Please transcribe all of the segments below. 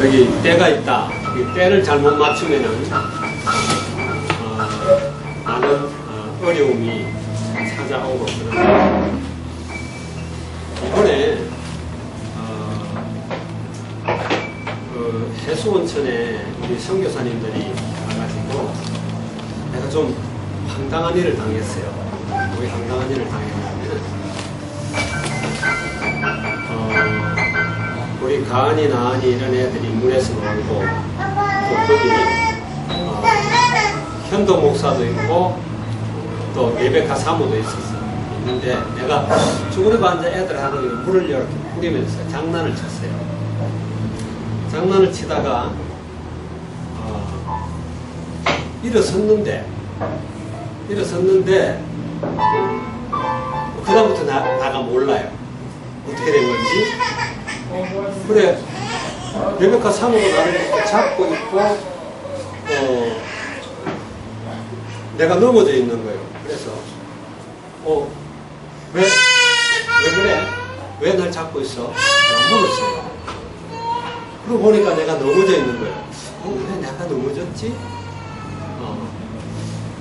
여기 때가 있다. 이 때를 잘못 맞추면은 많은 어려움이 찾아오고 그럽니다. 이번에 해수원천에 우리 선교사님들이 가가지고 내가 좀 황당한 일을 당했어요. 왜 황당한 일을 당했냐면 우리 가은이 나은이 이런 애들이 물에서 놀고 또 거기 현도 목사도 있고 또 레베카 사모도 있는데 내가 쭈그리고 앉아 애들하고 물을 이렇게 뿌리면서 장난을 쳤어요. 장난을 치다가 일어섰는데 그다음부터 나가 몰라요. 어떻게 된 건지. 그래 레베카 사모가 나를 잡고 있고 내가 넘어져 있는 거예요. 그래서 왜 그래? 왜 날 잡고 있어? 내가 물었어요. 그러고 보니까 내가 넘어져 있는 거예요. 왜 내가 넘어졌지?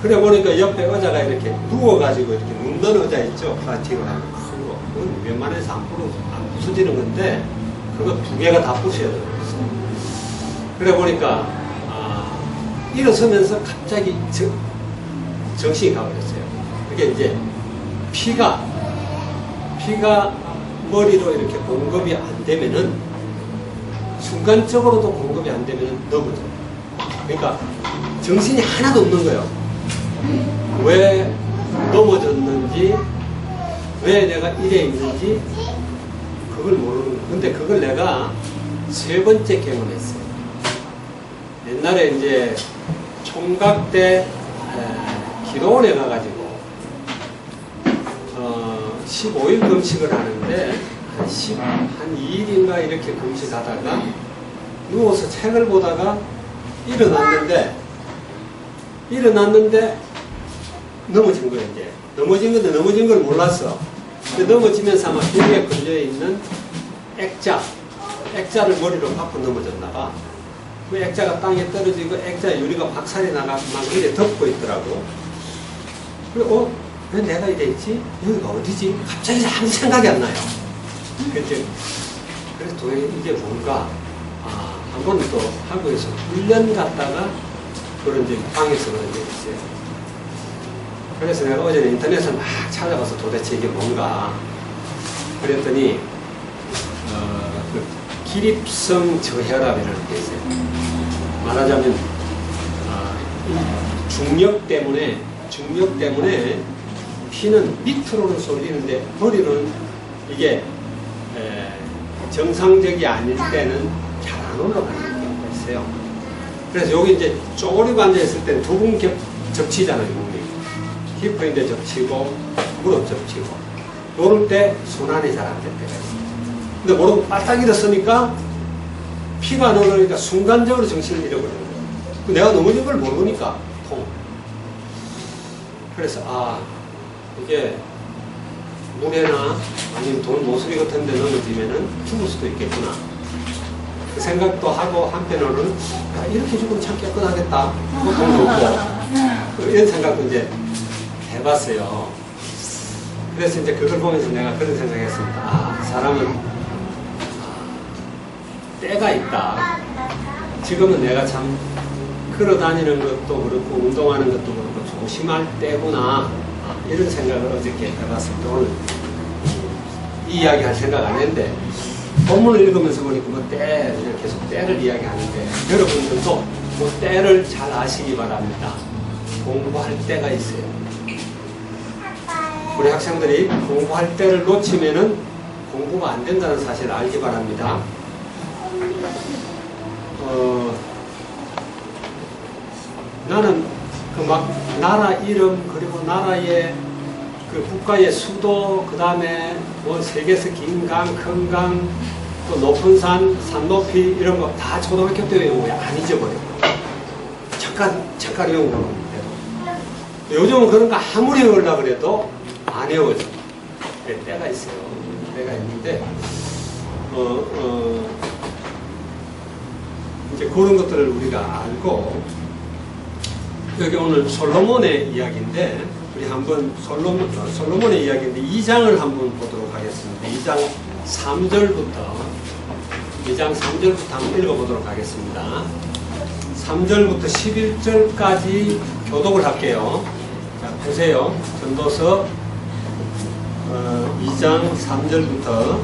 그래 보니까 옆에 의자가 이렇게 누워가지고 이렇게 눕는 의자 있죠? 플라스틱으로 하는 그거. 그건 웬만해서 안 부서지는 건데 그거 2개가 다 부셔야 돼요. 그래 보니까 일어서면서 갑자기 정신이 가버렸어요. 그게 이제 피가 머리로 이렇게 공급이 안 되면은 순간적으로도 공급이 안 되면은 넘어져요. 그러니까 정신이 하나도 없는 거예요. 왜 넘어졌는지, 왜 내가 이래 있는지 그걸 모르는 거예요. 근데 그걸 내가 3번째 경험했어요. 옛날에 이제 총각 때 기도원에 가가지고 15일 금식을 하는데 한 2일인가 이렇게 금식하다가 누워서 책을 보다가 일어났는데 넘어진 거예요. 이제 넘어진 건데 넘어진 걸 몰랐어. 근데 넘어지면서 아마 벽에 걸려있는 액자를 머리로 받고 넘어졌나 봐. 그 액자가 땅에 떨어지고 액자 유리가 박살이 나가 막 이래 덮고 있더라고. 그리고 왜 내가 이래 있지? 여기가 어디지? 갑자기 아무 생각이 안 나요. 그래서 도대체 이게 뭔가 한 번 또 한국에서 훈련 갔다가 그런 이제 방에서 그런 적이 있어요. 그래서 내가 어제 인터넷을 막 찾아봐서 도대체 이게 뭔가 그랬더니 그 기립성 저혈압이라는 게 있어요. 말하자면 중력 때문에 피는 밑으로는 쏠리는데 머리로는 이게 정상적이 아닐 때는 잘 안 올라가는 경우가 있어요. 그래서 여기 이제 쪼그리고 앉아있을 때는 2분 접치잖아요. 몸이. 힙포인데 접치고 무릎 접치고 이럴 때 순환이 잘 안 될 때가 있어요. 근데 모르고 바짝 일어서니까 피가 안 오르니까 순간적으로 정신을 잃어버리는 거예요. 내가 넘어진 걸 모르니까 그래서 이게 물에나 아니면 돌 모서리 같은 데 넘어지면은 죽을 수도 있겠구나. 그 생각도 하고 한편으로는 이렇게 죽으면 참 깨끗하겠다. 이런 생각도 이제 해봤어요. 그래서 이제 그걸 보면서 내가 그런 생각을 했습니다. 사람은 때가 있다. 지금은 내가 참 걸어다니는 것도 그렇고 운동하는 것도 그렇고 조심할 때구나. 이런 생각을 어저께 해봤습니다. 오늘 이 이야기 할 생각 안 했는데 본문을 읽으면서 보니까 계속 때를 이야기하는데 여러분들도 때를 잘 아시기 바랍니다. 공부할 때가 있어요. 우리 학생들이 공부할 때를 놓치면은 공부가 안 된다는 사실을 알기 바랍니다. 나는 나라 이름 그리고 나라의 그 국가의 수도 그 다음에 세계에서 긴 강, 큰 강, 또 높은 산, 산 높이 이런 거 다 초등학교 때 외우고 안 잊어버려요. 잠깐 외우고 해도. 요즘은 그런 거 아무리 외우려고 그래도 안 외워져. 때가 있어요. 때가 있는데 그런 것들을 우리가 알고, 여기 오늘 솔로몬의 이야기인데, 우리 한번 솔로몬의 이야기인데 2장을 한번 보도록 하겠습니다. 2장 3절부터 한번 읽어보도록 하겠습니다. 3절부터 11절까지 교독을 할게요. 자, 보세요. 전도서 2장 3절부터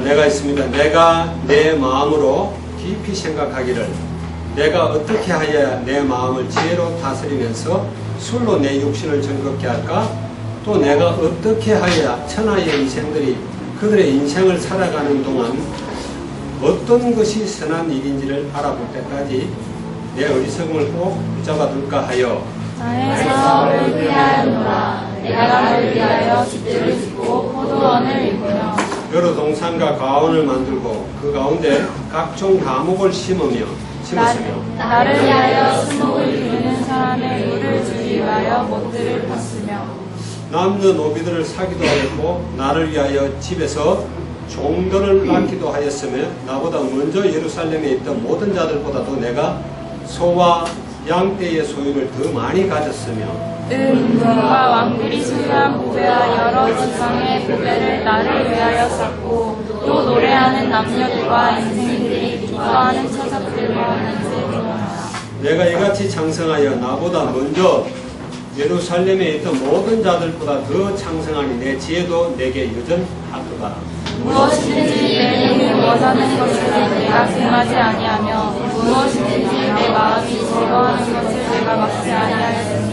내가 있습니다. 내가 내 마음으로 깊이 생각하기를 내가 어떻게 하여야 내 마음을 지혜로 다스리면서 술로 내 육신을 즐겁게 할까? 또 내가 어떻게 하여야 천하의 인생들이 그들의 인생을 살아가는 동안 어떤 것이 선한 일인지를 알아볼 때까지 내 어리석음을 꼭 붙잡아 둘까 하여 나의 사업을 위하여노라. 내가 나를 위하여 집들을 짓고 포도원을 일구며 여러 동산과 가온을 만들고 그 가운데 각종 과목을 심었으며 나를 위하여 수목을 기르는 사람의 물을 주기 위하여 못들을 팠으며 남녀노비들을 사기도 하였고 나를 위하여 집에서 종들을 낳기도 하였으며 나보다 먼저 예루살렘에 있던 모든 자들보다도 내가 소와 양떼의 소유를 더 많이 가졌으며 은과 왕들이 소유한 보배와 여러 지방의 보배를 나를 위하여 쌓고 또 노래하는 남녀들과 인생들이 기뻐하는 처자들과 인생들이라. 내가 이같이 장성하여 나보다 먼저 예루살렘에 있던 모든 자들보다 더 창성하니 내 지혜도 내게 여전하도다. 무엇이든지 내 눈이 원하는 것을 내가 금하지 아니하며 무엇이든지 내 마음이 즐거워하는 것을 내가 막지 아니하였으니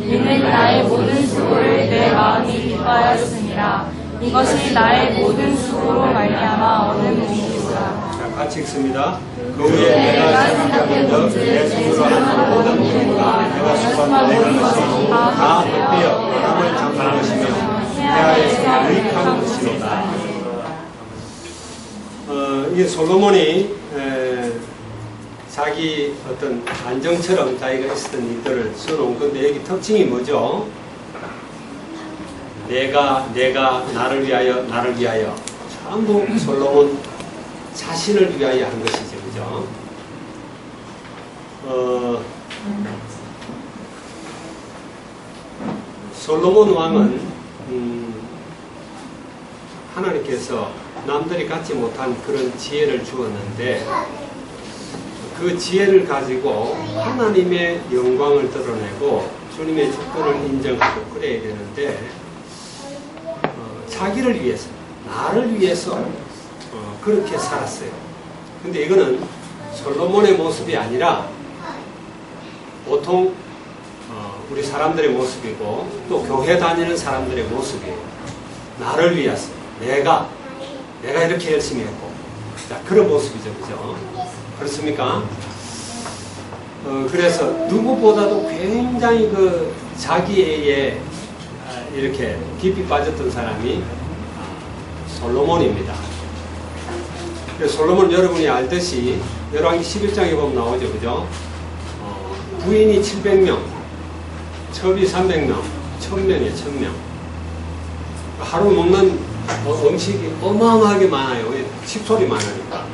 이는 나의 모든 수고를 내 마음이 기뻐하였습니다. 이것이 나의 모든 수고로 말미암아 얻은 의미이다. 자, 같이 읽습니다. 그 후에 내가 생각해 본즉 내 손으로 하는 모든 일과 내가 수고한 내 것이 다 헛되어 바람을 잡는 것이며 태아에서 유익한 것이로다. 이 솔로몬이 자기 어떤 안정처럼 자기가 있었던 일들을 써놓은 건데 여기 특징이 뭐죠? 내가 나를 위하여 전부 솔로몬 자신을 위하여 한 것이죠. 그죠? 솔로몬 왕은 하나님께서 남들이 갖지 못한 그런 지혜를 주었는데 그 지혜를 가지고 하나님의 영광을 드러내고 주님의 주권을 인정하고 그래야 되는데 자기를 위해서, 나를 위해서 그렇게 살았어요. 근데 이거는 솔로몬의 모습이 아니라 보통 우리 사람들의 모습이고 또 교회 다니는 사람들의 모습이에요. 나를 위해서, 내가 이렇게 열심히 했고, 자, 그런 모습이죠. 그죠? 그렇습니까? 그래서 누구보다도 굉장히 그 자기에 이렇게 깊이 빠졌던 사람이 솔로몬입니다. 그래서 솔로몬 여러분이 알듯이 열왕기 11장에 보면 나오죠. 그죠? 부인이 700명, 첩이 300명, 1000명이에요. 1000명. 하루 먹는 음식이 어마어마하게 많아요. 식솔이 많으니까.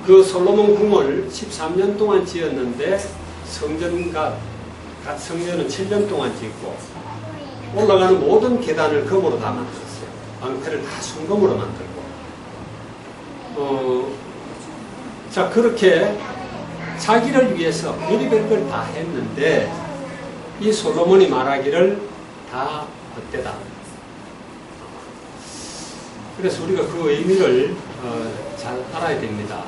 그 솔로몬 궁을 13년 동안 지었는데 각 성전은 7년 동안 짓고 올라가는 모든 계단을 금으로 다 만들었어요. 방패를 다 순금으로 만들고. 자, 그렇게 자기를 위해서 별의별 걸 다 했는데 이 솔로몬이 말하기를 다 헛되다. 그래서 우리가 그 의미를 잘 알아야 됩니다.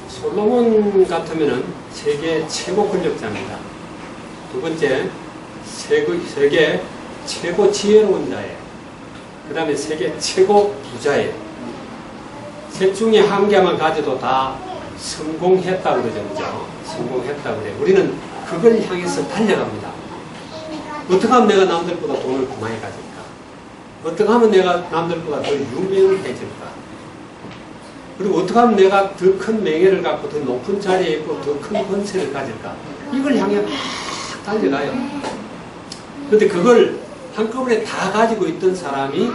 솔로몬 같으면은 세계 최고 권력자입니다. 두 번째, 세계 최고 지혜로운 자예요. 그 다음에 세계 최고 부자예요. 셋 중에 한 개만 가져도 다 성공했다고 그러죠. 그죠? 성공했다고 그래요. 우리는 그걸 향해서 달려갑니다. 어떻게 하면 내가 남들보다 돈을 더 많이 가질까? 어떻게 하면 내가 남들보다 더 유명해질까? 그리고 어떻게 하면 내가 더 큰 명예를 갖고 더 높은 자리에 있고 더 큰 권세를 가질까? 이걸 향해 막 달려가요. 그런데 그걸 한꺼번에 다 가지고 있던 사람이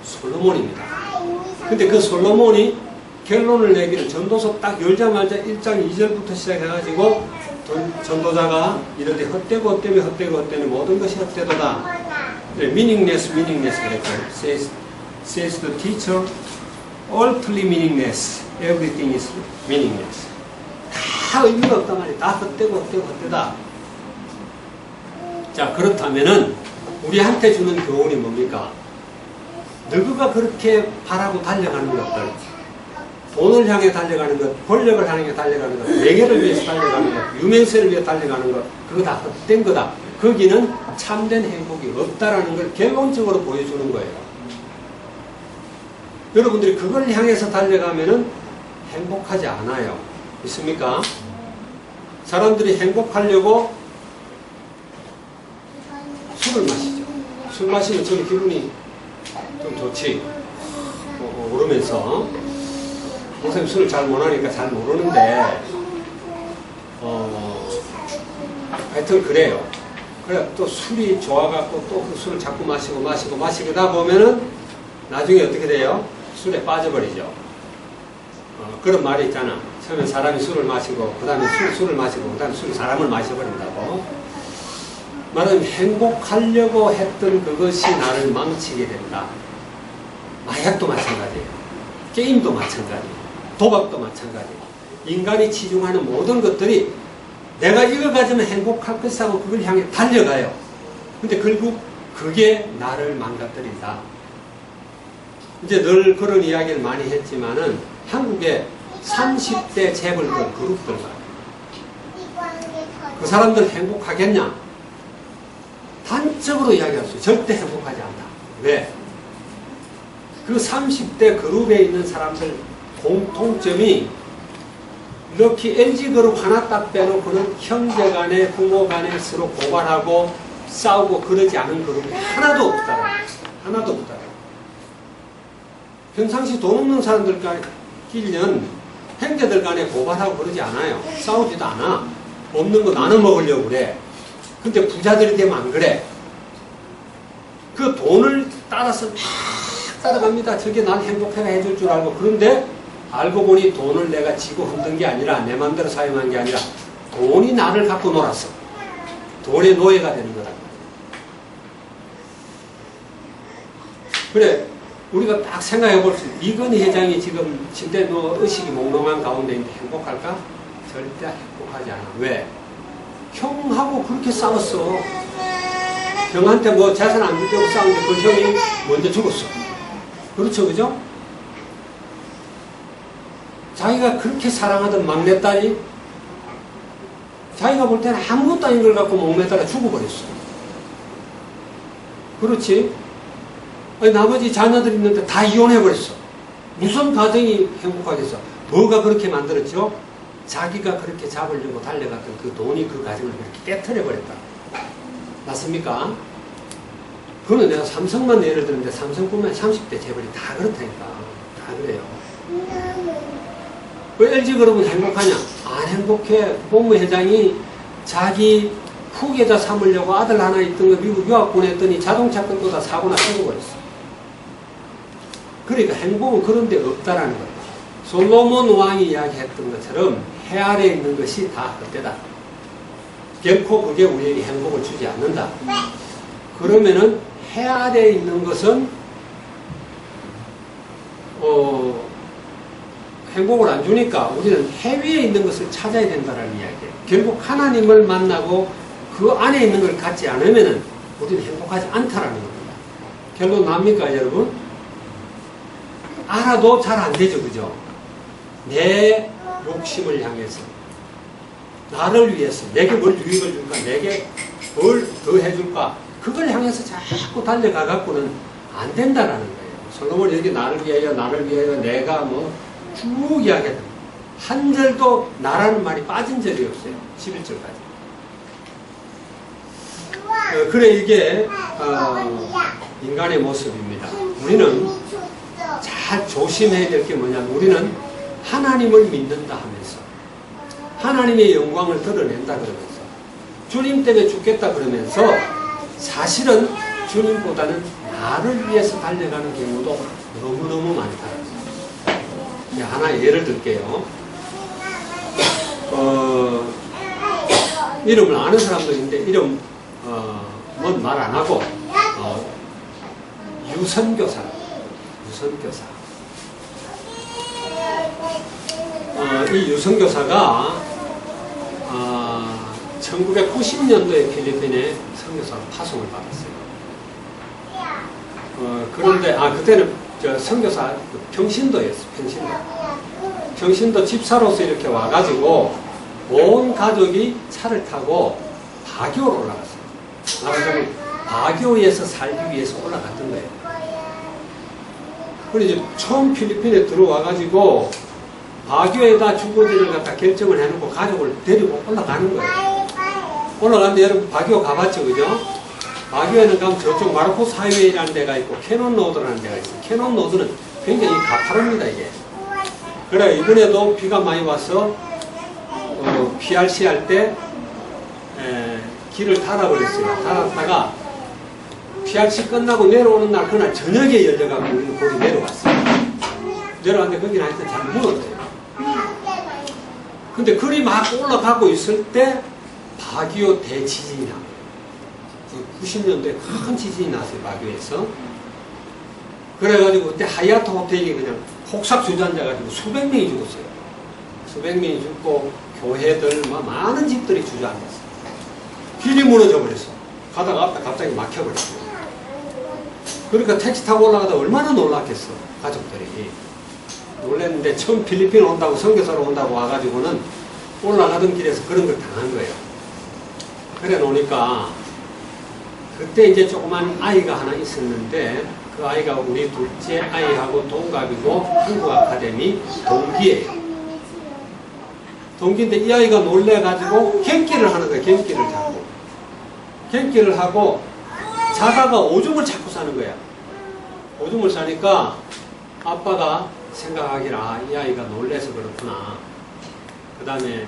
솔로몬입니다. 근데 그 솔로몬이 결론을 내기를 전도서 딱 열자마자 1장 2절부터 시작해가지고 전도자가 이런데 헛되고 모든 것이 헛되도다. meaningless 그랬죠. says the teacher, ultimately meaningless. Everything is meaningless. 다 의미가 없단 말이야. 다 헛되다. 자, 그렇다면은 우리한테 주는 교훈이 뭡니까? 너희가 그렇게 바라고 달려가는 것들, 돈을 향해 달려가는 것, 권력을 향해 달려가는 것, 명예를 위해서 달려가는 것, 유명세를 위해 달려가는 것, 그거 다 헛된 거다. 거기는 참된 행복이 없다라는 걸 결론적으로 보여주는 거예요. 여러분들이 그걸 향해서 달려가면은 행복하지 않아요. 있습니까? 사람들이 행복하려고 술을 마시죠. 술 마시면 저는 기분이 좀 좋지. 오르면서. 선생님 술을 잘 못하니까 잘 모르는데, 하여튼 그래요. 그래, 또 술이 좋아갖고 또 그 술을 자꾸 마시다 보면은 나중에 어떻게 돼요? 술에 빠져버리죠. 그런 말이 있잖아. 처음에 사람이 술을 마시고, 그 다음에 술을 마시고, 그 다음에 술이 사람을 마셔버린다고. 말하자면 행복하려고 했던 그것이 나를 망치게 된다. 마약도 마찬가지예요. 게임도 마찬가지예요. 도박도 마찬가지예요. 인간이 치중하는 모든 것들이 내가 이걸 가지면 행복할 것이라고 그걸 향해 달려가요. 근데 결국 그게 나를 망가뜨린다. 이제 늘 그런 이야기를 많이 했지만은 한국의 30대 재벌들 그룹들과 그 사람들 행복하겠냐? 단적으로 이야기할 수 있어요. 절대 행복하지 않다. 왜? 그 30대 그룹에 있는 사람들 공통점이 이렇게 LG그룹 하나 딱 빼놓고는 형제간에 부모간에 서로 고발하고 싸우고 그러지 않은 그룹이 하나도 없다. 하나도 없다. 평상시 돈 없는 사람들끼리는 형제들 간에 고발하고 그러지 않아요. 싸우지도 않아. 없는 거 나눠 먹으려고 그래. 근데 부자들이 되면 안 그래. 그 돈을 따라서 막 따라갑니다. 저게 난 행복하게 해줄 줄 알고. 그런데 알고 보니 돈을 내가 지고 흔든 게 아니라 내 맘대로 사용한 게 아니라 돈이 나를 갖고 놀았어. 돈의 노예가 되는 거다. 그래, 우리가 딱 생각해 볼 수 있어. 이건희 회장이 지금 침대 누워 의식이 몽롱한 가운데 있는데 행복할까? 절대 행복하지 않아. 왜? 형하고 그렇게 싸웠어. 형한테 뭐 재산 안 주려고 싸우는데 그 형이 먼저 죽었어. 그렇죠, 그죠? 자기가 그렇게 사랑하던 막내딸이 자기가 볼 때는 아무것도 아닌 걸 갖고 목매달아 죽어버렸어. 그렇지? 아니, 나머지 자녀들 있는데 다 이혼해버렸어. 무슨 가정이 행복하겠어? 뭐가 그렇게 만들었죠? 자기가 그렇게 잡으려고 달려갔던 그 돈이 그 가정을 그렇게 깨트려버렸다. 맞습니까? 그거는 내가 삼성만 예를 들는데 삼성뿐만 30대 재벌이 다 그렇다니까. 다 그래요. 왜 LG그룹은 행복하냐? 안 행복해. 법무회장이 자기 후계자 삼으려고 아들 하나 있던 거 미국 유학 보냈더니 자동차 끌고 다 사고나 죽어버렸어. 그러니까 행복은 그런 데 없다라는 거예요. 솔로몬 왕이 이야기했던 것처럼 해 아래에 있는 것이 다 헛되다. 결코 그게 우리에게 행복을 주지 않는다. 그러면은 해 아래에 있는 것은 행복을 안 주니까 우리는 해 위에 있는 것을 찾아야 된다는 이야기예요. 결국 하나님을 만나고 그 안에 있는 걸 갖지 않으면은 우리는 행복하지 않다라는 겁니다. 결론 납니까, 여러분? 알아도 잘 안 되죠, 그죠? 내 욕심을 향해서, 나를 위해서, 내게 뭘 유익을 줄까, 내게 뭘 더 해줄까, 그걸 향해서 자꾸 달려가갖고는 안 된다라는 거예요. 솔로몬이 여기 나를 위하여, 내가 뭐 쭉 이야기합니다. 한 절도 나라는 말이 빠진 적이 없어요. 11절까지. 그래, 이게 인간의 모습입니다. 우리는 잘 조심해야 될 게 뭐냐면, 우리는 하나님을 믿는다 하면서 하나님의 영광을 드러낸다 그러면서 주님 때문에 죽겠다 그러면서 사실은 주님보다는 나를 위해서 달려가는 경우도 너무너무 많다. 하나 예를 들게요. 이름을 아는 사람도 있는데 이름 뭔 말 안 하고 유선교사. 이 유선교사가 1990년도에 필리핀에 선교사로 파송을 받았어요. 그런데 그때는 선교사 평신도였어요. 평신도 집사로서 이렇게 와가지고 온 가족이 차를 타고 바교로 올라갔어요. 말하자면 바교에서 살기 위해서 올라갔던 거예요. 그리고 이제 처음 필리핀에 들어와가지고 바교에다 주거지를 갖다 결정을 해놓고 가족을 데리고 올라가는 거예요. 올라갔는데 여러분 바교 가봤죠, 그죠? 바교에는 가면 저쪽 마르코스 하이웨이라는 데가 있고 캐논 로드라는 데가 있어요. 캐논 로드는 굉장히 가파릅니다, 이게. 그래 이번에도 비가 많이 와서 PRC 할 때 길을 닫아버렸어요. 닫았다가 PRC 끝나고 내려오는 날 그날 저녁에 열려가고 우리는 거기 내려왔어요. 내려왔는데 거기는 하여튼 잘 무너졌어요. 근데 그리 막 올라가고 있을 때 바기오 대지진이 나요. 90년도에 큰 지진이 났어요. 바기오에서. 그래가지고 그때 하얏트 호텔이 그냥 폭삭 주저앉아가지고 수백 명이 죽었어요. 수백 명이 죽고 교회들 많은 집들이 주저앉았어요. 길이 무너져 버렸어. 가다가 앞에 갑자기 막혀버렸어요. 그러니까 택시 타고 올라가다 얼마나 놀랐겠어, 가족들이. 놀랐는데 처음 필리핀 온다고 선교사로 온다고 와가지고는 올라가던 길에서 그런 걸 당한 거예요. 그래 놓으니까 그때 이제 조그만 아이가 하나 있었는데 그 아이가 우리 둘째 아이하고 동갑이고 한국 아카데미 동기예요. 동기인데 이 아이가 놀래가지고 갱기를 하는 거예요. 갱기를 자꾸. 갱기를 하고 자다가 오줌을 자꾸 싸는 거야. 오줌을 싸니까 아빠가 생각하기를 이 아이가 놀래서 그렇구나. 그 다음에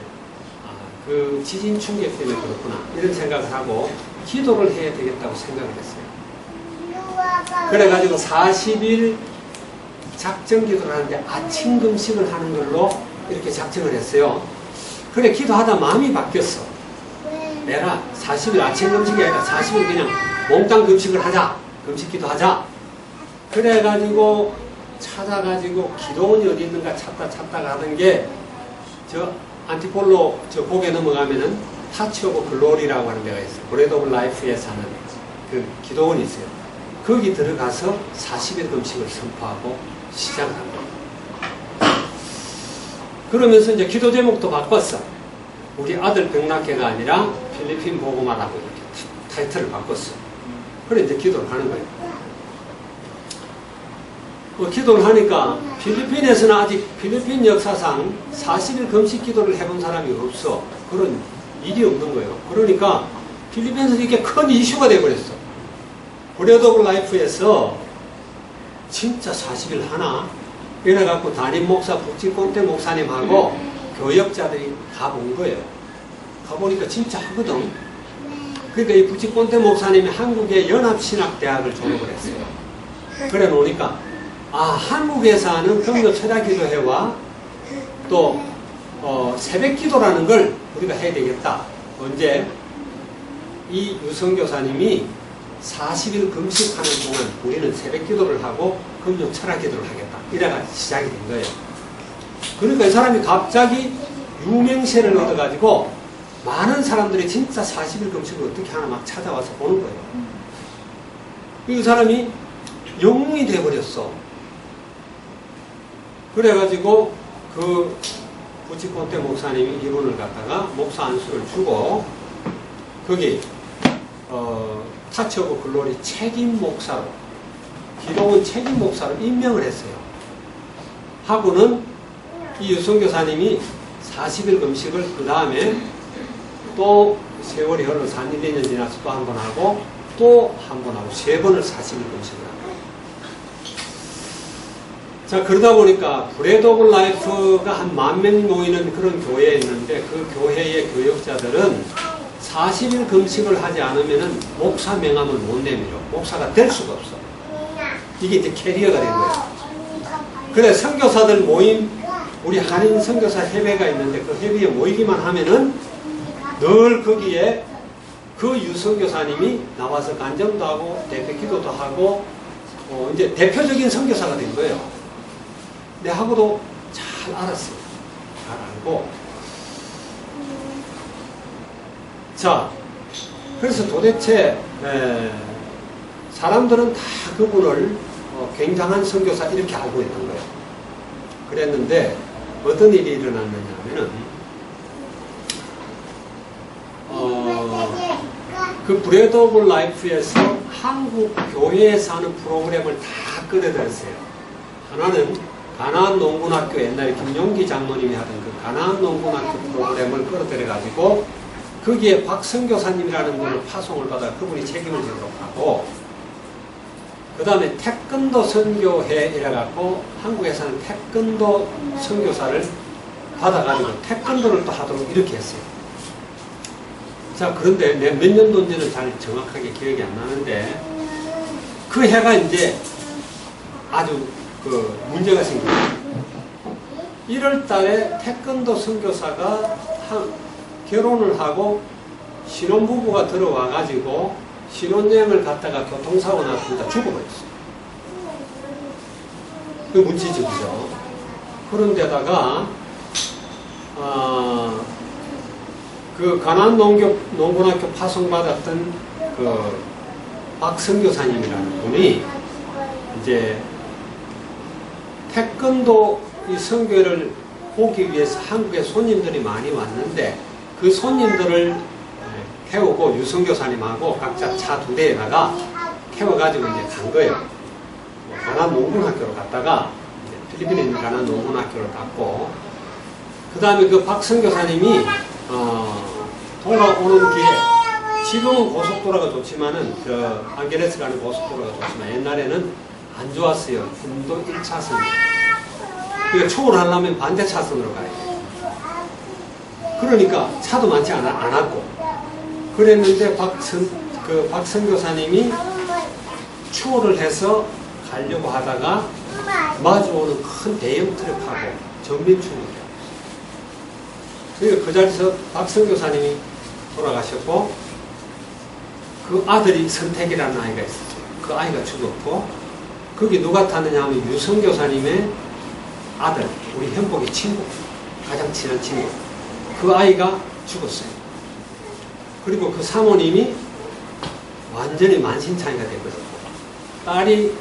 그 지진 충격 때문에 그렇구나. 이런 생각을 하고 기도를 해야 되겠다고 생각을 했어요. 그래가지고 40일 작정 기도를 하는데 아침 금식을 하는 걸로 이렇게 작정을 했어요. 그래 기도하다 마음이 바뀌었어. 내가 40일 아침 금식이 아니라 40일 그냥 몽땅 금식을 하자. 금식 기도하자. 그래가지고 찾아가지고 기도원이 어디 있는가 찾다가 하던 게 저 안티폴로 저 고개 넘어가면은 타치 오브 글로리라고 하는 데가 있어요. 브레드 오브 라이프에 사는 그 기도원이 있어요. 거기 들어가서 40일 금식을 선포하고 시작을 한 거예요. 그러면서 이제 기도 제목도 바꿨어. 우리 아들 병낫게가 아니라 필리핀 보고마라고 이렇게 타이틀을 바꿨어. 그래 이제 기도를 하는 거예요. 기도를 하니까 필리핀에서는 아직 필리핀 역사상 40일 금식 기도를 해본 사람이 없어. 그런 일이 없는 거예요. 그러니까 필리핀에서 이게 큰 이슈가 돼버렸어. 브레드 오브 라이프에서 진짜 40일 하나? 이래갖고 담임 목사 부치콘테 목사님하고 교역자들이 가본 거예요. 가보니까 진짜 하거든. 그러니까 이 부치콘테 목사님이 한국의 연합신학대학을 졸업을 했어요. 그래 놓으니까 한국에서 하는 금요 철야기도회와 또 새벽기도라는 걸 우리가 해야 되겠다. 언제? 이 유성교사님이 40일 금식하는 동안 우리는 새벽기도를 하고 금요 철야기도를 하겠다. 이래가 시작이 된 거예요. 그러니까 이 사람이 갑자기 유명세를 얻어가지고 많은 사람들이 진짜 40일 금식을 어떻게 하나 막 찾아와서 보는 거예요. 이 사람이 영웅이 돼버렸어. 그래가지고 그 부치콘테 목사님이 이분을 갖다가 목사 안수를 주고 거기 타치 오브 글로리 책임 목사로 기도원 책임 목사로 임명을 했어요. 하고는 이 유성교사님이 40일 금식을 그 다음에 또 세월이 흘러서 한 1, 2년 지나서 또 한 번 하고 또 한 번 하고 3번을 40일 금식을 하고 자, 그러다 보니까 브레드 오브 라이프가 한 10,000명 모이는 그런 교회였는데 그 교회의 교역자들은 40일 금식을 하지 않으면 목사 명함을 못 내밀어. 목사가 될 수가 없어. 이게 이제 캐리어가 된 거예요. 그래, 선교사들 모임, 우리 한인 선교사 협회가 있는데 그 협의에 모이기만 하면은 늘 거기에 그 유선교사님이 나와서 간증도 하고 대표 기도도 하고 이제 대표적인 선교사가 된 거예요. 내하고도 잘 알았어요. 잘 알고. 자, 그래서 도대체 사람들은 다 그분을 굉장한 선교사 이렇게 알고 있는 거예요. 그랬는데 어떤 일이 일어났느냐 하면은 그 브레드 오브 라이프에서 한국 교회에서 하는 프로그램을 다 끌어들였어요. 하나는 가나안 농군학교, 옛날에 김용기 장모님이 하던 그 가나안 농군학교 프로그램을 끌어들여가지고 거기에 박 선교사님이라는 분을 파송을 받아 그분이 책임을 지도록 하고, 그 다음에 태권도 선교회 이래갖고 한국에서는 태권도 선교사를 받아가지고 태권도를 또 하도록 이렇게 했어요. 자, 그런데 몇 년도인지는 잘 정확하게 기억이 안 나는데 그 해가 이제 아주 그 문제가 생깁니다. 1월 달에 태권도 선교사가 결혼을 하고 신혼부부가 들어와가지고 신혼여행을 갔다가 교통사고 났습니다. 죽어버렸어요. 그 문제죠, 그죠? 그런데다가 그 가나안 농군학교 파송받았던 그 박선교사님이라는 분이 이제 태권도 이 선교를 보기 위해서 한국에 손님들이 많이 왔는데 그 손님들을 태우고 유선교사님하고 각자 차 2대에다가 태워가지고 이제 간 거예요. 가나안 농군학교로 갔다가 필리핀에 있는 가나안 농군학교를 갔고, 그 다음에 그 박선교사님이 돌아오는 길에, 지금은 고속도로가 좋지만은 안게레스 가는 고속도로가 좋지만 옛날에는 안 좋았어요. 군도 1차선. 그러니까 초월하려면 반대 차선으로 가야 돼요. 그러니까 차도 많지 않았고 그랬는데 박선교사님이 추월을 해서 가려고 하다가 마주오는 큰 대형 트럭하고 전면 추월을 해요. 그러니까 그 자리에서 박선교사님이 돌아가셨고 그 아들이 선택이라는 아이가 있었죠. 그 아이가 죽었고 거기 누가 탔느냐 하면 유선교사님의 아들, 우리 현복의 친구, 가장 친한 친구, 그 아이가 죽었어요. 그리고 그 사모님이 완전히 만신창이가 된 거죠. 딸이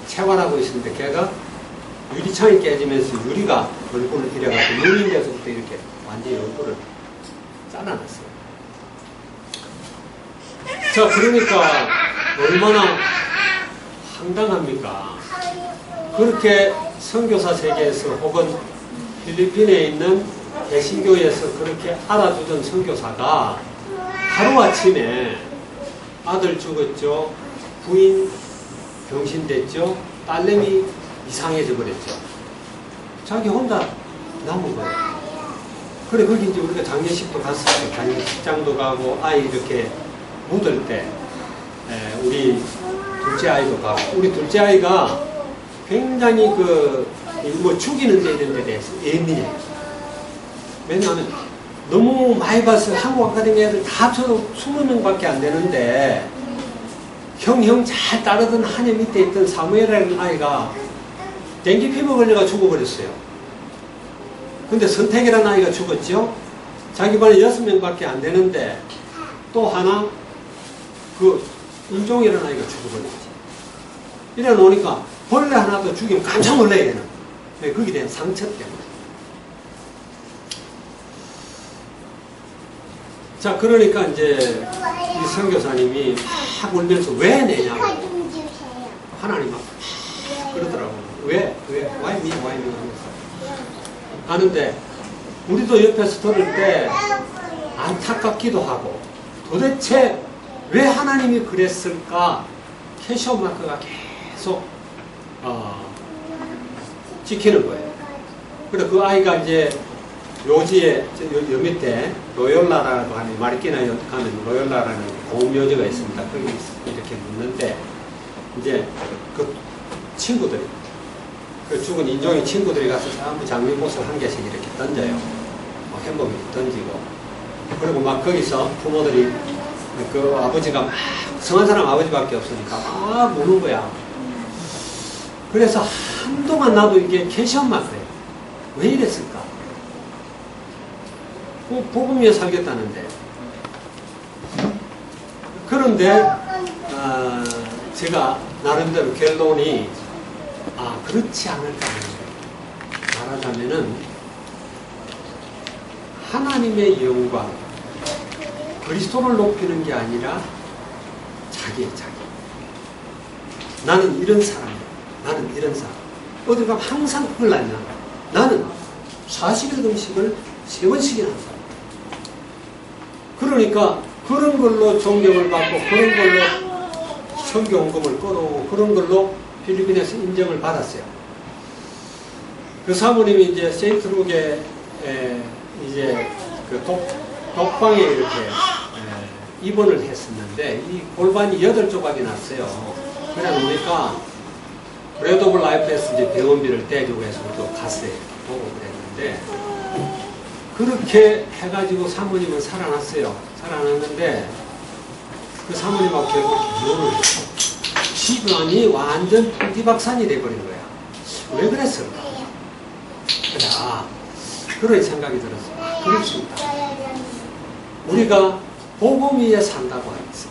채활하고 있었는데 걔가 유리창이 깨지면서 유리가 얼굴을 잃어가지고 눈인 데서부터 이렇게 완전히 얼굴을 잘라놨어요. 자, 그러니까 얼마나 황당합니까? 그렇게 선교사 세계에서 혹은 필리핀에 있는 개신교에서 그렇게 알아주던 선교사가 하루아침에 아들 죽었죠, 부인 병신됐죠, 딸내미 이상해져 버렸죠. 자기 혼자 남은 거예요. 그래, 거기 이제 우리가 장례식도 갔었어요. 장례식장도 가고 아이 이렇게 묻을 때 우리 둘째 아이도 가고, 우리 둘째 아이가 굉장히 뭐 죽이는 데 이런 데 대해서 예민해요. 왜냐하면 너무 많이 봐서 한국 아카데미 애들 다 합쳐도 20명밖에 안 되는데 형 잘 따르던 한여 밑에 있던 사무엘이라는 아이가 댕기 피부 걸려가 죽어버렸어요. 근데 선택이라는 아이가 죽었죠. 자기 반에 6명밖에 안 되는데 또 하나 그 인종이라는 아이가 죽어버렸지. 이래 놓으니까 벌레 하나도 죽이면 깜짝 놀라야 되는, 거기에 대한 상처 때문에. 자, 그러니까 이제 이 선교사님이 막 울면서 왜 내냐고 하나님 막 그러더라고. 왜 why me 하면서 하는데 우리도 옆에서 들을 때 안타깝기도 하고 도대체 왜 하나님이 그랬을까 캐시어 마크가 계속 지키는 거예요. 그래 그 아이가 이제 묘지에 요 밑에 로열라라고 하는 마리끼나에 가면 로열라라는 고음묘지가 있습니다. 거기 이렇게 묻는데 이제 그 친구들이, 그 죽은 인종의 친구들이 가서 전부 장미꽃을 한 개씩 이렇게 던져요. 뭐 햄버거 던지고. 그리고 막 거기서 부모들이 그 아버지가 막 성한 사람 아버지밖에 없으니까 막 우는 거야. 그래서 한동안 나도 이게 캐시엄만 그래. 왜 이랬을까? 복음 위에 살겠다는데. 그런데 제가 나름대로 결론이 그렇지 않을까 하는 거예요. 말하자면은 하나님의 영광, 그리스도를 높이는 게 아니라 자기. 나는 이런 사람이야. 나는 이런 사람. 어디 가면 항상 그걸 낳냐. 나는 40일 금식을 3번씩이나 한 사람. 그러니까 그런 걸로 존경을 받고 그런 걸로 성경금을 끌어오고 그런 걸로 필리핀에서 인정을 받았어요. 그 사모님이 이제 세인트룩에 이제 그 독방에 이렇게 입원을 했었는데 이 골반이 8조각이 났어요. 그래 놓으니까 브레드 오브 라이프에서 이제 병원비를 떼주고 해서 또 갔어요. 보고 그랬는데 그렇게 해가지고 사모님은 살아났어요. 살아났는데 그 사모님하고 결국 이혼을 했어. 집안이 완전 뒤박산이 돼버린 거야. 왜 그랬을까? 그래, 그런 생각이 들었어. 그럴 수 있다. 우리가 복음 위에 산다고 하면서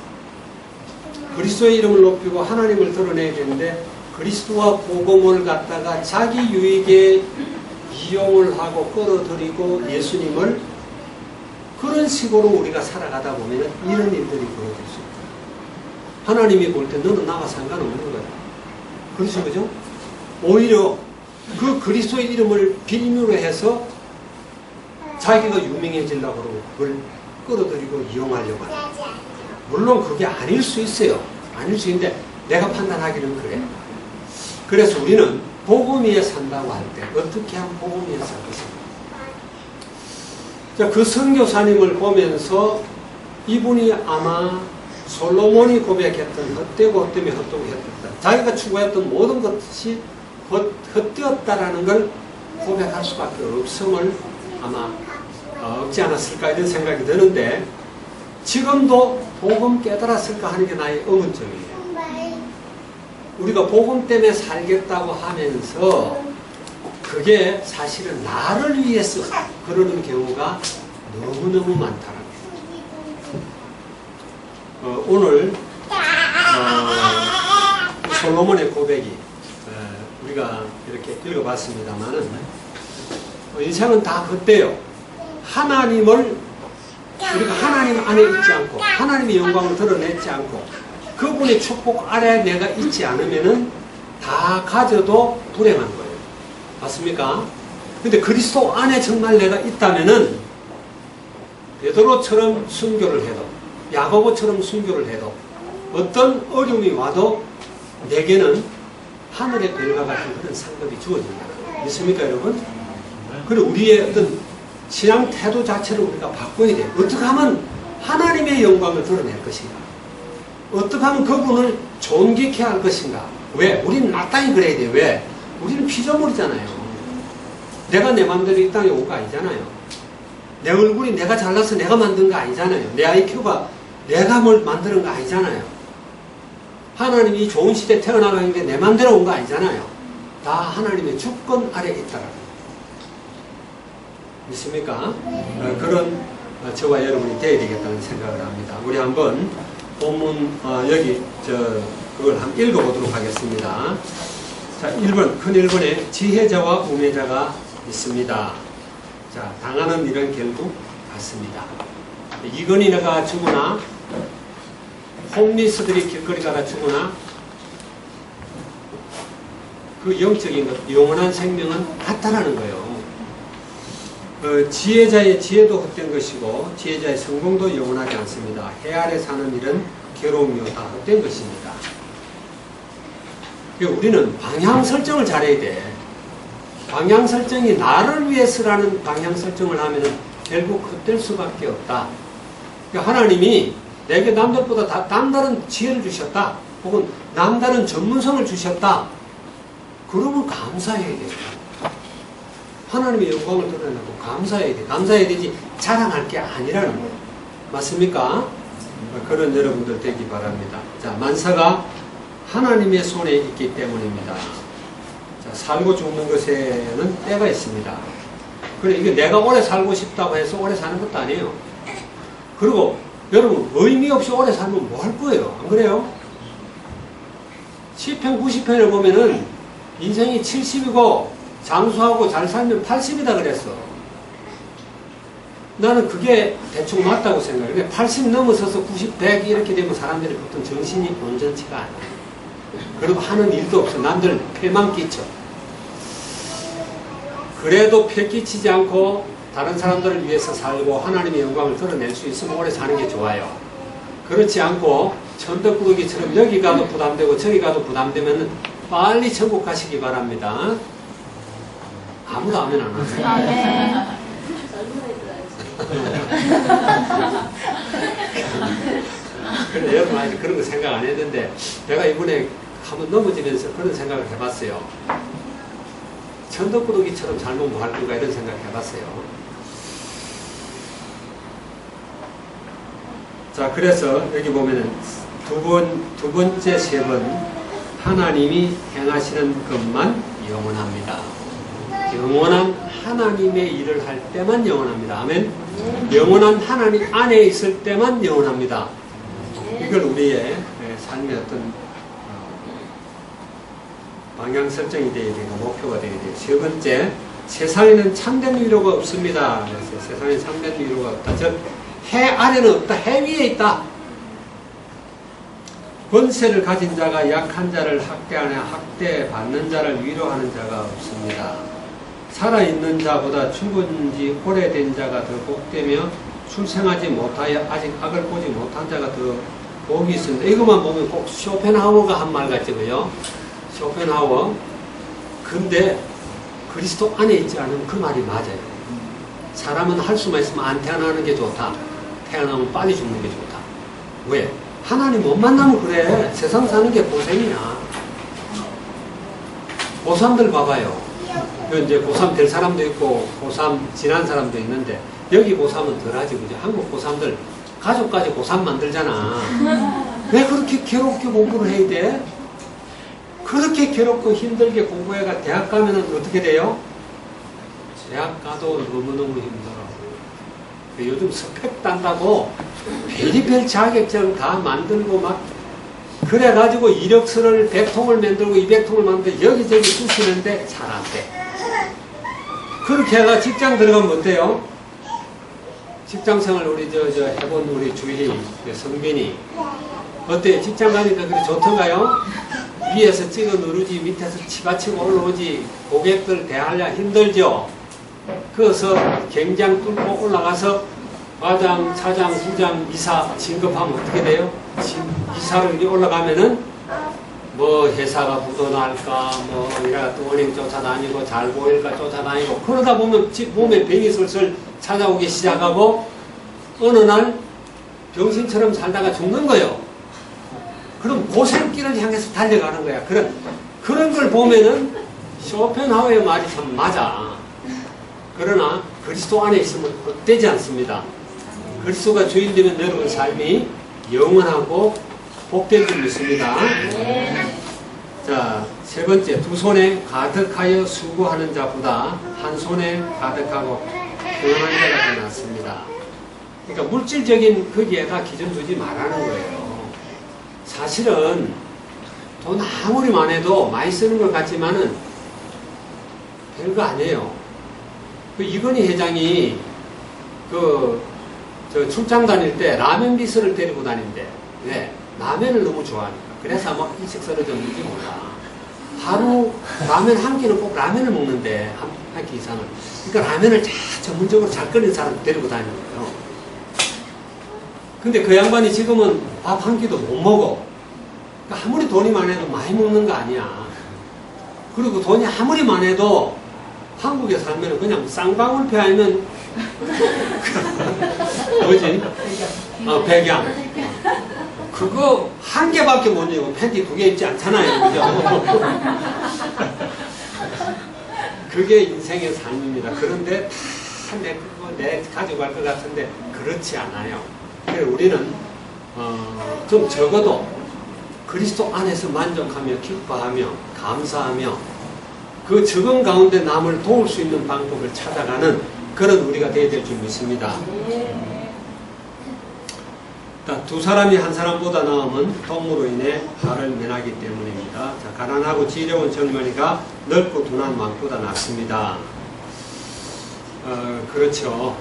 그리스도의 이름을 높이고 하나님을 드러내야 되는데 그리스도와 복음을 갖다가 자기 유익에 이용을 하고 끌어들이고 예수님을 그런 식으로 우리가 살아가다 보면 이런 일들이 벌어질 수 있다. 하나님이 볼 때 너는 나와 상관없는 거야. 그렇죠, 그죠? 오히려 그 그리스도의 이름을 빌미로 해서 자기가 유명해지려고 그러고 그걸 끌어들이고 이용하려고 하는. 물론 그게 아닐 수 있어요. 아닐 수 있는데 내가 판단하기는 그래. 그래서 우리는 복음 위에 산다고 할 때 어떻게 하면 복음 위에 살 것인가. 자, 그 선교사님을 보면서 이분이 아마 솔로몬이 고백했던 헛되고 헛되며 헛되고 헛되었다. 자기가 추구했던 모든 것이 헛되었다라는 걸 고백할 수밖에 없음을 아마 없지 않았을까 이런 생각이 드는데 지금도 복음 깨달았을까 하는 게 나의 의문점이에요. 우리가 복음 때문에 살겠다고 하면서 그게 사실은 나를 위해서 그러는 경우가 너무너무 많다는 거예요. 오늘 솔로몬의 고백이 우리가 이렇게 읽어봤습니다만은 인생은 다 그때요. 하나님을 우리가 하나님 안에 있지 않고 하나님의 영광을 드러내지 않고 그분의 축복 아래 내가 있지 않으면은 다 가져도 불행한 거예요. 맞습니까? 근데 그리스도 안에 정말 내가 있다면은 베드로처럼 순교를 해도 야고보처럼 순교를 해도 어떤 어려움이 와도 내게는 하늘의 별과 같은 그런 상급이 주어진다. 믿습니까, 여러분? 그리고 우리의 어떤 신앙 태도 자체를 우리가 바꿔야 돼요. 어떻게 하면 하나님의 영광을 드러낼 것인가? 어떻게 하면 그분을 존귀케 할 것인가? 왜? 우리는 마땅히 그래야 돼요. 왜? 우리는 피조물이잖아요. 내가 내 마음대로 이 땅에 온 거 아니잖아요. 내 얼굴이 내가 잘나서 내가 만든 거 아니잖아요. 내 IQ가 내가 뭘 만드는 거 아니잖아요. 하나님이 좋은 시대에 태어나는 게 내 마음대로 온 거 아니잖아요. 다 하나님의 주권 아래 있다라는 거. 믿습니까? 그런 저와 여러분이 되어야 되겠다는 생각을 합니다. 우리 한번 본문 여기 그걸 한번 읽어보도록 하겠습니다. 자, 1번 큰 1번에 지혜자와 우매자가 있습니다. 자, 당하는 일은 결국 같습니다. 이건희가 죽으나 홈리스들이 길거리 가다 죽으나 그 영적인 것, 영원한 생명은 같다라는 거예요. 지혜자의 지혜도 헛된 것이고 지혜자의 성공도 영원하지 않습니다. 해 아래 사는 일은 괴로움이요 다 헛된 것입니다. 우리는 방향 설정을 잘해야 돼. 방향 설정이 나를 위해서라는 방향 설정을 하면 결국 헛될 수밖에 없다. 그러니까 하나님이 내게 남들보다 남다른 지혜를 주셨다. 혹은 남다른 전문성을 주셨다. 그러면 감사해야 돼요. 하나님의 영광을 드러내고 감사해야 돼. 감사해야 되지 자랑할 게 아니라는 거예요. 맞습니까? 그런 여러분들 되기 바랍니다. 자, 만사가 하나님의 손에 있기 때문입니다. 자, 살고 죽는 것에는 때가 있습니다. 그래, 이게 내가 오래 살고 싶다고 해서 오래 사는 것도 아니에요. 그리고 여러분, 의미 없이 오래 살면 뭐 할 거예요? 안 그래요? 시편 90편을 보면은 인생이 70이고 장수하고 잘 살면 80이다 그랬어. 나는 그게 대충 맞다고 생각해요. 80 넘어서서 90, 100 이렇게 되면 사람들이 보통 정신이 온전치가 않아요. 그리고 하는 일도 없어. 남들 폐만 끼쳐. 그래도 폐 끼치지 않고 다른 사람들을 위해서 살고 하나님의 영광을 드러낼 수 있으면 오래 사는 게 좋아요. 그렇지 않고 천덕꾸러기처럼 여기 가도 부담되고 저기 가도 부담되면 빨리 천국 가시기 바랍니다. 아무도 아멘 안 하세요. 아멘. 근데 여러분 아직 그런 거 생각 안 했는데 내가 이번에 한번 넘어지면서 그런 생각을 해봤어요. 천덕꾸러기처럼 살면 뭐 할 건가 이런 생각 해봤어요. 자, 그래서 여기 보면은 두 번째, 세 번 하나님이 행하시는 것만 영원합니다. 영원한 하나님의 일을 할 때만 영원합니다. 아멘. 영원한 하나님 안에 있을 때만 영원합니다. 이걸 우리의 삶의 어떤 방향 설정이 되어야 되고 목표가 되어야 돼요. 세 번째, 세상에는 참된 위로가 없습니다. 그래서 세상에 참된 위로가 없다. 즉, 해 아래는 없다. 해 위에 있다. 권세를 가진 자가 약한 자를 학대하며 학대받는 자를 위로하는 자가 없습니다. 살아있는 자보다 죽은 지 오래된 자가 더 복되며 출생하지 못하여 아직 악을 보지 못한 자가 더 복이 있습니다. 이것만 보면 꼭 쇼펜하우어가 한 말 같지고요. 쇼펜하우어. 근데 그리스도 안에 있지 않으면 그 말이 맞아요. 사람은 할 수만 있으면 안 태어나는 게 좋다. 태어나면 빨리 죽는 게 좋다. 왜? 하나님 못 만나면 그래. 세상 사는 게 고생이야. 고3들 봐봐요. 이제 고3 될 사람도 있고 고3 지난 사람도 있는데 여기 고3은 덜하지. 그죠? 한국 고3들 가족까지 고3 만들잖아. 왜 그렇게 괴롭게 공부를 해야 돼? 그렇게 괴롭고 힘들게 공부해가 대학 가면은 어떻게 돼요? 대학 가도 너무너무 힘들어. 요즘 스펙 딴다고 별의별 자격증 다 만들고 막 그래가지고 이력서를 100통을 만들고 200통을 만들고 여기저기 쑤시는데 잘 안 돼. 그렇게 해가 직장 들어가면 어때요? 직장생활 우리 해본 우리 주희 성빈이 어때요? 직장 가니까 그래 좋던가요? 위에서 찍어 누르지 밑에서 치받치고 올라오지 고객들 대하려 힘들죠? 그래서 경장 뚫고 올라가서 과장, 차장, 부장, 이사 진급하면 어떻게 돼요? 이사로 이렇게 올라가면은 뭐 회사가 부도날까 뭐 이래가 또 은행 쫓아다니고 잘 보일까 쫓아다니고 그러다 보면 몸에 병이 슬슬 찾아오기 시작하고 어느 날 병신처럼 살다가 죽는 거예요. 그럼 고생길을 향해서 달려가는 거야. 그런 걸 보면은 쇼펜하우어의 말이 참 맞아. 그러나 그리스도 안에 있으면 헛되지 않습니다. 그리스도가 주인 되면 여러분 삶이 영원하고 복된 줄 믿습니다. 자, 세 번째, 두 손에 가득하여 수고하는 자보다 한 손에 가득하고 평안한 자가 더 낫습니다. 그러니까 물질적인 거기에다 기준 두지 말라는 거예요. 사실은 돈 아무리 많아도 많이 쓰는 것 같지만은 별거 아니에요. 그 이건희 회장이 저 출장 다닐 때 라면 비서를 데리고 다닌대. 왜? 라면을 너무 좋아하니까. 그래서 아마 일찍 쓰러졌는지 몰라. 하루 라면 한 끼는 꼭 라면을 먹는데 한 끼 이상을. 그러니까 라면을 전문적으로 잘 끓이는 사람 데리고 다니는 거예요. 근데 그 양반이 지금은 밥 한 끼도 못 먹어. 그러니까 아무리 돈이 많아도 많이 먹는 거 아니야. 그리고 돈이 아무리 많아도 한국에 살면 그냥 쌍방울패 아니면 뭐지? 백양. 그거 한 개밖에 못 입고 팬티 2개 입지 않잖아요. 그죠? 그게 인생의 삶입니다. 그런데 다 내 가지고 갈 것 같은데 그렇지 않아요. 그래서 우리는 좀 적어도 그리스도 안에서 만족하며 기뻐하며 감사하며 그 적은 가운데 남을 도울 수 있는 방법을 찾아가는 그런 우리가 되어야 될 줄 믿습니다. 두 사람이 한 사람보다 나으면 동무로 인해 화를 면하기 때문입니다. 자, 가난하고 지혜로운 젊은이가 넓고 둔한 왕보다 낫습니다. 그렇죠.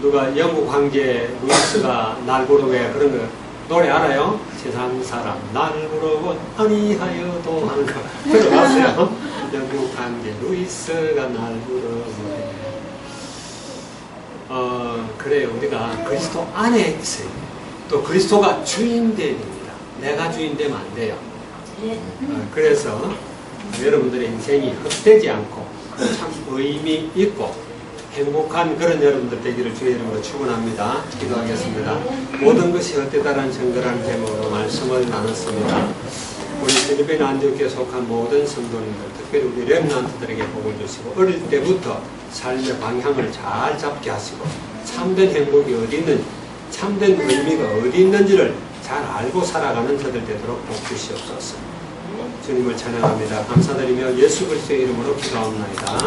누가 영국 황제 루이스가 날 부르고 그런 거 노래 알아요? 세상 사람 날 부르고 아니하여도 하는 거 들어봤어요? 영국 황제 루이스가 날 부르고 그래요. 우리가 그리스도 안에 있어요. 또 그리스도가 주인 되어야 됩니다. 내가 주인 되면 안 돼요. 그래서 여러분들의 인생이 헛되지 않고 참 의미 있고 행복한 그런 여러분들 되기를 주의 이름으로 축원합니다. 기도하겠습니다. 모든 것이 헛되다라는 정결한 제목으로 말씀을 나눴습니다. 우리 필리핀 안디옥에 속한 모든 성도님들, 특별히 우리 렘넌트들에게 복을 주시고 어릴 때부터 삶의 방향을 잘 잡게 하시고 참된 행복이 어디 있는지, 참된 의미가 어디 있는지를 잘 알고 살아가는 저들 되도록 복 주시옵소서. 주님을 찬양합니다. 감사드리며 예수 그리스도의 이름으로 기도합니다.